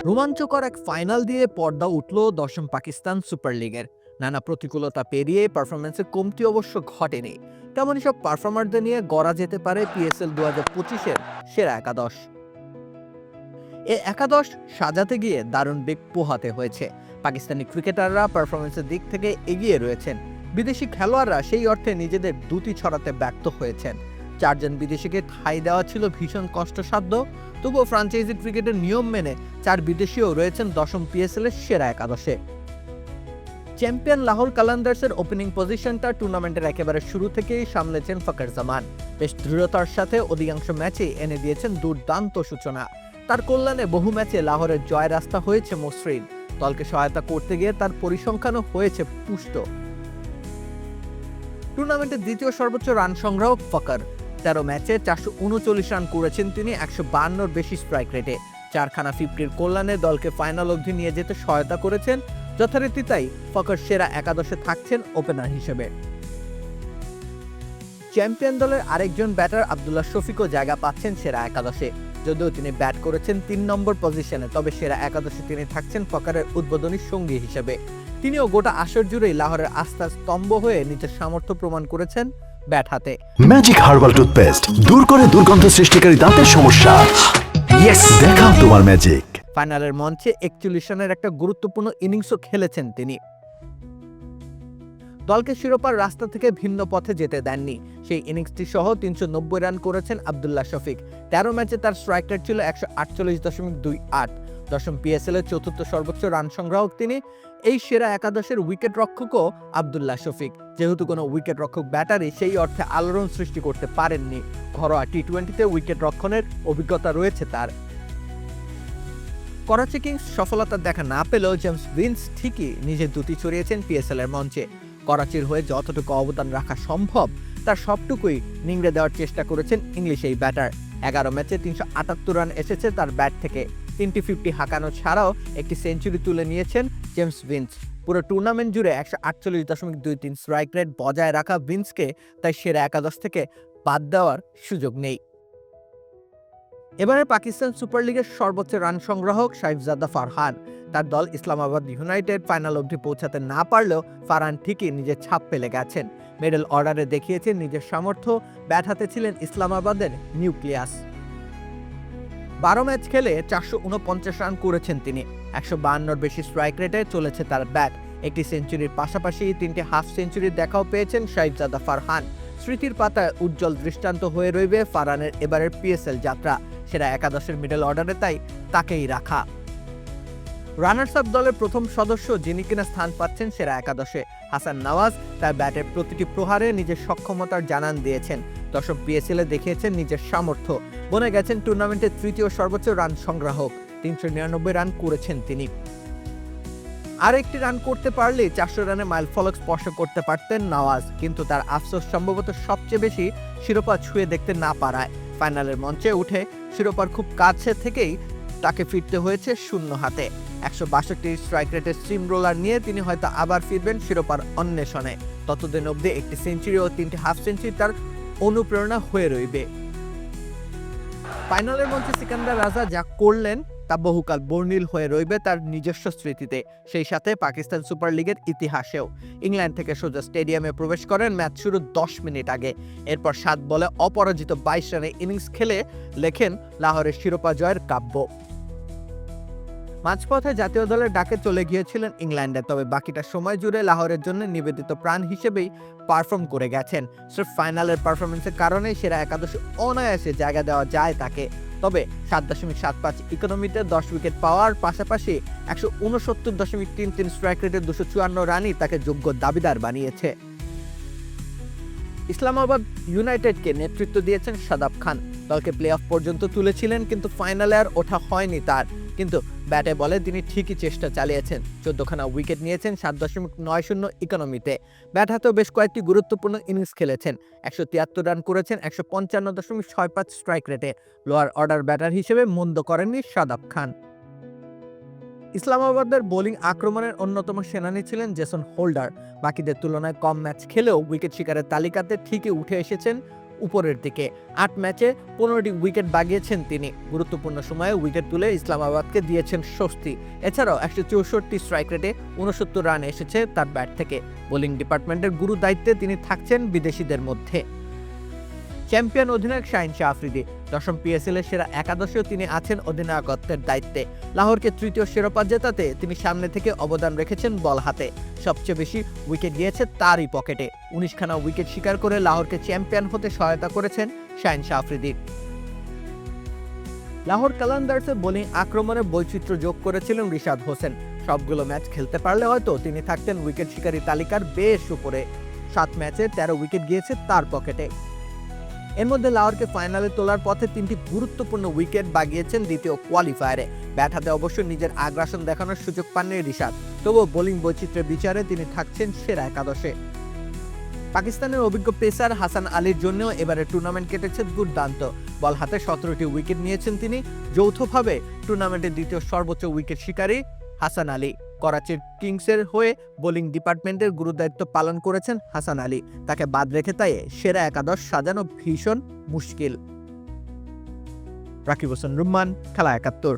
রোমাঞ্চকর এক ফাইনাল দিয়ে পর্দা উঠল দশম পাকিস্তান সুপার লিগের। নানা প্রতিকূলতা পেরিয়ে পারফরমেন্সে কমতি অবশ্য ঘটেনি। তেমনই সব পারফর্মারদের নিয়ে গড়া যেতে পারে পিএসএল 2025-এর সেরা একাদশ। এ একাদশ সাজাতে গিয়ে দারুণ বেগ পোহাতে হয়েছে। পাকিস্তানি ক্রিকেটাররা পারফরমেন্সের দিক থেকে এগিয়ে রয়েছেন। বিদেশি খেলোয়াড়রা সেই অর্থে নিজেদের দ্যুতি ছড়াতে ব্যর্থ হয়েছেন। 4 জন বিদেশিকে ঠাঁই দেওয়া ছিল ভীষণ কষ্টসাধ্য। তবুও ফ্রাঞ্চাইজি ক্রিকেটের নিয়ম মেনে 4 বিদেশিও রয়েছেন দশম পিএসএল-এর সেরা একাদশে। চ্যাম্পিয়ন লাহোর কালান্দার্সের ওপেনিং পজিশনটা টুর্নামেন্টের একেবারে শুরু থেকেই সামলেছেন ফখর জামান। বেশ দৃঢ়তার সাথে অধিকাংশ ম্যাচেই এনে দিয়েছেন দুর্দান্ত সূচনা। তার কল্যাণে বহু ম্যাচে লাহোরের জয় রাস্তা হয়েছে মসৃণ। দলকে সহায়তা করতে গিয়ে তার পরিসংখ্যানও হয়েছে পুষ্ট। টুর্নামেন্টের দ্বিতীয় সর্বোচ্চ রান সংগ্রাহক ফখর। 13 ম্যাচে 439 রান করেছেন তিনি 152-র বেশি স্ট্রাইক রেটে। 4খানা 50-র কল্যাণে দলকে ফাইনাল অবধি নিয়ে যেতে সহায়তা করেছেন। যথারীতি তাই ফখর সেরা একাদশে থাকছেন ওপেনার হিসেবে। চ্যাম্পিয়ন দলের আরেকজন ব্যাটার আব্দুল্লাহ শফিকও জায়গা পাচ্ছেন সেরা একাদশে। যদিও তিনি ব্যাট করেছেন 3 নম্বর পজিশনে, তবে সেরা একাদশে তিনি থাকছেন ফখরের উদ্বোধনী সঙ্গী হিসেবে। তিনিও গোটা আসর জুড়েই লাহোরের আস্থার স্তম্ভ হয়ে নিজের সামর্থ্য প্রমাণ করেছেন ব্যাট হাতে। ম্যাজিক হার্বাল টুথপেস্ট দূর করে দুর্গন্ধ সৃষ্টিকারী দাঁতের সমস্যা। ইয়েস, দেখাও তোমার ম্যাজিক। ফাইনালের মঞ্চে 41 রানের একটা গুরুত্বপূর্ণ ইনিংসও খেলেছেন তিনি। দলকে শিরোপার রাস্তা থেকে ভিন্ন পথে যেতে দেননি। সেই ইনিংসটি সহ 390 রান করেছেন আব্দুল্লাহ শফিক। 13 ম্যাচে তার স্ট্রাইক রেট ছিল 148.28। দশম পিএসএল-এর চতুর্থ সর্বোচ্চ রান সংগ্রাহক তিনি। এই সেরা একাদশের উইকেট রক্ষকও আব্দুল্লাহ শফিক। যেহেতু কোনো উইকেট রক্ষক ব্যাটারই সেই অর্থে আলোড়ন সৃষ্টি করতে পারেননি। ঘরোয়া টি-20-তে উইকেট রক্ষণের অভিজ্ঞতা রয়েছে তার। করাচি কিংস সফলতা দেখা না পেলেও জেমস ভিন্স ঠিকই নিজের দ্যুতি ছড়িয়েছেন পিএসএল-এর মঞ্চে। করাচির হয়ে যতটুকু অবদান রাখা সম্ভব তার সবটুকুই নিংড়ে দেওয়ার চেষ্টা করেছেন ইংলিশ এই ব্যাটার। 11 ম্যাচে 378 রান এসেছে তার ব্যাট থেকে। 3টি 50 হাঁকানো ছাড়াও একটি সেঞ্চুরি তুলে নিয়েছেন জেমস ভিন্স। পুরো টুর্নামেন্ট জুড়ে 148.23 স্ট্রাইক রেট বজায় রাখা ভিন্সকে তাই সেরা একাদশ থেকে বাদ দেওয়ার সুযোগ নেই। এবারে পাকিস্তান সুপার লিগের সর্বোচ্চ রান সংগ্রাহক সাইফজাদা ফারহান। তার দল ইসলামাবাদ ইউনাইটেড ফাইনাল অবধি পৌঁছাতে না পারলেও ফারহান ঠিকই নিজের ছাপ ফেলে গেছেন। মিডল অর্ডারে দেখিয়েছেন নিজের সামর্থ্য। ব্যাট হাতে ছিলেন ইসলামাবাদের নিউক্লিয়াস। 12 ম্যাচ খেলে 449 রান করেছেন তিনি। 152-র বেশি স্ট্রাইক রেটে চলেছে তার ব্যাট। একটি সেঞ্চুরির পাশাপাশি 3টি হাফ সেঞ্চুরির দেখাও পেয়েছেন সাইফজাদা ফারহান। স্মৃতির পাতায় উজ্জ্বল দৃষ্টান্ত হয়ে রইবে ফারহানের এবারের পিএসএল যাত্রা। সেরা একাদশের মিডল অর্ডারে তাই তাকেই রাখা। রানার্স আপ দলের প্রথম সদস্য যিনি কিনা স্থান পাচ্ছেন সেরা একাদশে, হাসান নওয়াজ তার ব্যাটের প্রতিটি প্রহারে নিজের সক্ষমতার জানান দিয়েছেন। দশম পিএসএল-এ দেখিয়েছেন নিজের সামর্থ্য। বনে গেছেন টুর্নামেন্টের তৃতীয় সর্বোচ্চ রান সংগ্রাহক। 399 রান করেছেন তিনি। আর একটি রান করতে পারলে 400 রানে মাইল ফলক স্পর্শ করতে পারতেন নওয়াজ, কিন্তু তার আফসোস সম্ভবত সবচেয়ে বেশি শিরোপা ছুঁয়ে দেখতে না পারায়। ফাইনালের মঞ্চে উঠে শিরোপার খুব কাছে থেকেই তাকে ফিরতে হয়েছে শূন্য হাতে। 162 স্ট্রাইক রেটের স্টিম রোলার নিয়ে তিনি হয়তো আবার ফিরবেন শিরোপার অন্বেষণে। ততদিন অবধি একটি সেঞ্চুরি ও 3টি হাফ সেঞ্চুরি তার অনুপ্রেরণা হয়ে রইবে। ফাইনালের মঞ্চে সিকান্দার রাজা যা করলেন তা বহুকাল বর্ণিল হয়ে রইবে তার নিজস্ব স্মৃতিতে, সেই সাথে পাকিস্তান সুপার লিগের ইতিহাসেও। ইংল্যান্ড থেকে সোজা স্টেডিয়ামে প্রবেশ করেন ম্যাচ শুরুর 10 মিনিট আগে। এরপর 7 বলে অপরাজিত 22 রানে ইনিংস খেলে লেখেন লাহোরের শিরোপা জয়ের কাব্য। মাঝপথে জাতীয় দলের ডাকে চলে গিয়েছিলেন ইংল্যান্ডে, তবে বাকিটা সময় জুড়ে লাহোরের জন্য নিবেদিত প্রাণ হিসেবেই পারফর্ম করে গেছেন। স্রেফ ফাইনালের পারফরমেন্সের কারণেই সেরা একাদশে অনায়াসে জায়গা দেওয়া যায় তাকে। তবে 7.75 ইকোনমিতে 10 উইকেট পাওয়ার পাশাপাশি 169.33 স্ট্রাইক রেটের 254 রানই তাকে যোগ্য দাবিদার বানিয়েছে। ইসলামাবাদ ইউনাইটেডকে নেতৃত্ব দিয়েছেন শাদাব খান। দলকে প্লে অফ পর্যন্ত তুলেছিলেন, কিন্তু ফাইনালে আর ওঠা হয়নি তার। কিন্তু ব্যাটে বলে তিনি ঠিকই চেষ্টা চালিয়েছেন। 14খানা উইকেট নিয়েছেন 7.90 ইকোনমিতে। ব্যাট হাতেও বেশ কয়েকটি গুরুত্বপূর্ণ ইনিংস খেলেছেন। 173 রান করেছেন 155.65 স্ট্রাইক রেটে। লোয়ার অর্ডার ব্যাটার হিসেবে মন্দ করেননি শাদাব খান। ইসলামাবাদের বোলিং আক্রমণের অন্যতম সেনানী ছিলেন জেসন হোল্ডার। বাকিদের তুলনায় কম ম্যাচ খেলেও উইকেট শিকারের তালিকাতে ঠিকই উঠে এসেছেন উপরের দিকে। 8 ম্যাচে 15টি উইকেট বাগিয়েছেন তিনি। গুরুত্বপূর্ণ সময়ে উইকেট তুলে ইসলামাবাদকে দিয়েছেন স্বস্তি। এছাড়াও 164 স্ট্রাইক রেটে 69 রান এসেছে তার ব্যাট থেকে। বোলিং ডিপার্টমেন্টের গুরু দায়িত্বে তিনি থাকছেন বিদেশিদের মধ্যে। চ্যাম্পিয়ন অধিনায়ক শাহিন শাহ আফ্রিদি। দশম পিএসএল এর সেরা একাদশেও তিনি আছেন অধিনায়কত্বের দায়িত্বে। লাহোরকে তৃতীয় শিরোপা জেতাতে তিনি সামনে থেকে অবদান রেখেছেন বল হাতে। সবচেয়ে বেশি উইকেট গিয়েছে তারই পকেটে। 19খানা উইকেট শিকার করে লাহোরকে চ্যাম্পিয়ন হতে সহায়তা করেছেন শাহিন শাহ আফ্রিদি। লাহোর কালান্দার্সের বোলিং আক্রমণে বৈচিত্র্য যোগ করেছিলেন রিশাদ হোসেন। সবগুলো ম্যাচ খেলতে পারলে হয়তো তিনি থাকতেন উইকেট শিকারী তালিকার বেশ উপরে। 7 ম্যাচে 13 উইকেট গিয়েছে তার পকেটে। এর মধ্যে লাহোরকে ফাইনালে তোলার পথে 3টি গুরুত্বপূর্ণ উইকেট বাগিয়েছেন দ্বিতীয় কোয়ালিফায়ারে। ব্যাট হাতে অবশ্য নিজের আগ্রাসন দেখানোর সুযোগ পাননি রিশাদ। তবুও বোলিং বৈচিত্র্যের বিচারে তিনি থাকছেন সেরা একাদশে। পাকিস্তানের অভিজ্ঞ পেসার হাসান আলীর জন্যও এবারে টুর্নামেন্ট কেটেছে দুর্দান্ত। বল হাতে 17টি উইকেট নিয়েছেন তিনি। যৌথভাবে টুর্নামেন্টের দ্বিতীয় সর্বোচ্চ উইকেট শিকারী হাসান আলী। করাচির কিংসের হয়ে বোলিং ডিপার্টমেন্টের গুরুদায়িত্ব পালন করেছেন হাসান আলী। তাকে বাদ রেখে তাই সেরা একাদশ সাজানো ভীষণ মুশকিল। রাকিব হোসেন রুম্মান, খেলা 71।